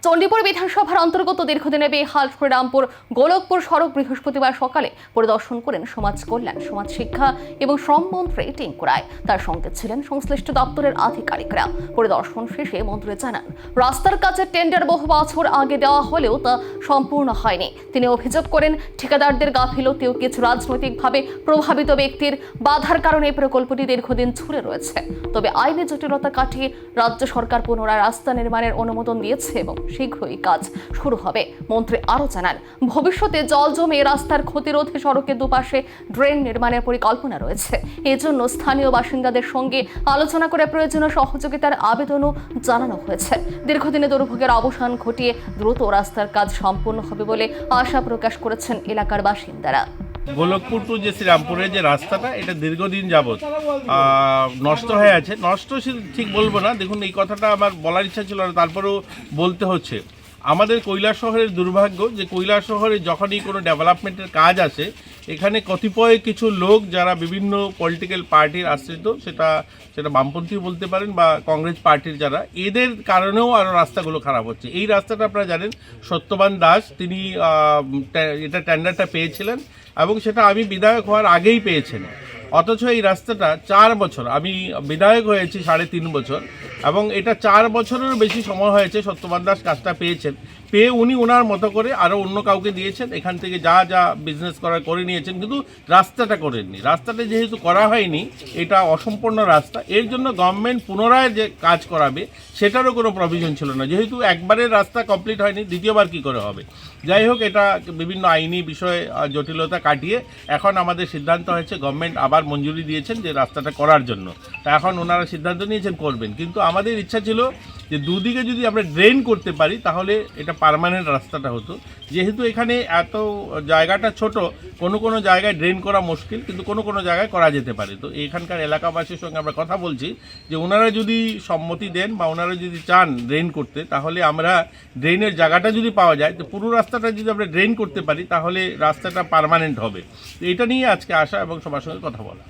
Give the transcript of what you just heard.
চণ্ডীপুর বিধানসভার অন্তর্গত দীর্ঘদিনে বেহাল শ্রীরামপুর গোলকপুর সড়ক বৃহস্পতিবার সকালে পরিদর্শন করেন সমাজ কল্যাণ, সমাজ শিক্ষা এবং শ্রমমন্ত্রী টিঙ্কু রায়। তার সঙ্গে ছিলেন সংশ্লিষ্ট দপ্তরের আধিকারিকরা। পরিদর্শন শেষে মন্ত্রী জানান, রাস্তার কাজের টেন্ডার বহু বছর আগে দেওয়া হলেও তা সম্পূর্ণ হয়নি। তিনি অভিযোগ করেন, ঠিকাদারদের গাফিলতি ও কিছু রাজনৈতিকভাবে প্রভাবিত ব্যক্তির বাধার কারণে এই প্রকল্পটি দীর্ঘদিন ঝুলে রয়েছে। তবে আইনি জটিলতা কাটিয়ে রাজ্য সরকার পুনরায় রাস্তা নির্মাণের অনুমোদন দিয়েছে এবং শীঘ্রই কাজ শুরু হবে। মন্ত্রী আরও জানান, ভবিষ্যতে জল জমে রাস্তার ক্ষতি রোধে সড়কের দুপাশে ড্রেন নির্মাণের পরিকল্পনা রয়েছে। এজন্য স্থানীয় বাসিন্দাদের সঙ্গে আলোচনা করে প্রয়োজনীয় সহযোগিতার আবেদনও জানানো হয়েছে। দীর্ঘদিনে দুর্ভোগের অবসান ঘটিয়ে দ্রুত রাস্তার কাজ সম্পূর্ণ হবে বলে আশা প্রকাশ করেছেন এলাকার বাসিন্দারা। গোলকপুর টু যে শ্রীরামপুরের যে রাস্তাটা, এটা দীর্ঘদিন যাবৎ নষ্ট হয়ে আছে। নষ্ট ঠিক বলবো না, দেখুন এই কথাটা আমার বলার ইচ্ছা ছিল না, তারপরেও বলতে হচ্ছে। আমাদের কৈলাসহরের দুর্ভাগ্য যে কৈলাসহরে যখনই কোনো ডেভেলপমেন্টের কাজ আসে, এখানে কতিপয় কিছু লোক যারা বিভিন্ন পলিটিক্যাল পার্টির আশ্রিত, সেটা বামপন্থী বলতে পারেন বা কংগ্রেস পার্টির যারা, এদের কারণেও আরও রাস্তাগুলো খারাপ হচ্ছে। এই রাস্তাটা আপনারা জানেন, সত্যবান দাস তিনি এটা টেন্ডারটা পেয়েছিলেন এবং সেটা আমি বিধায়ক হওয়ার আগেই পেয়েছেন। অথচ এই রাস্তাটা 4 বছর, আমি বিধায়ক হয়েছি 3.5 বছর, এবং এটা 4 বছরেরও বেশি সময় হয়েছে সত্যবান দাস কাজটা পেয়েছেন। পেয়ে উনি ওনার মতো করে আরও অন্য কাউকে দিয়েছেন, এখান থেকে যা যা বিজনেস করার করে নিয়েছেন, কিন্তু রাস্তাটা করেননি। রাস্তাটা যেহেতু করা হয়নি, এটা অসম্পূর্ণ রাস্তা, এর জন্য গভর্নমেন্ট পুনরায় যে কাজ করাবে সেটারও কোনো প্রভিশন ছিল না। যেহেতু একবারের রাস্তা কমপ্লিট হয়নি, দ্বিতীয়বার কি করে হবে? যাই হোক, এটা বিভিন্ন আইনি বিষয়ে জটিলতা কাটিয়ে এখন আমাদের সিদ্ধান্ত হয়েছে, গভর্নমেন্ট আবার মঞ্জুরি দিয়েছেন যে রাস্তাটা করার জন্য। তা এখন ওনারা সিদ্ধান্ত নিয়েছেন করবেন, কিন্তু আমাদের ইচ্ছা ছিল যে দুদিকে যদি আমরা ড্রেন করতে পারি তাহলে এটা পার্মানেন্ট রাস্তাটা হতো। যেহেতু এখানে এত জায়গাটা ছোট, কোনো জায়গায় ড্রেন করা মুশকিল, কিন্তু কোনো জায়গায় করা যেতে পারে। তো এখানকার এলাকাবাসীর সঙ্গে আমরা কথা বলছি যে ওনারা যদি সম্মতি দেন বা ওনারা যদি চান ড্রেন করতে, তাহলে আমরা ড্রেনের জায়গাটা যদি পাওয়া যায়, তো পুরো রাস্তাটা যদি আমরা ড্রেন করতে পারি তাহলে রাস্তাটা পার্মানেন্ট হবে। তো এটা নিয়ে আজকে আসা এবং সবার সঙ্গে কথা বলা।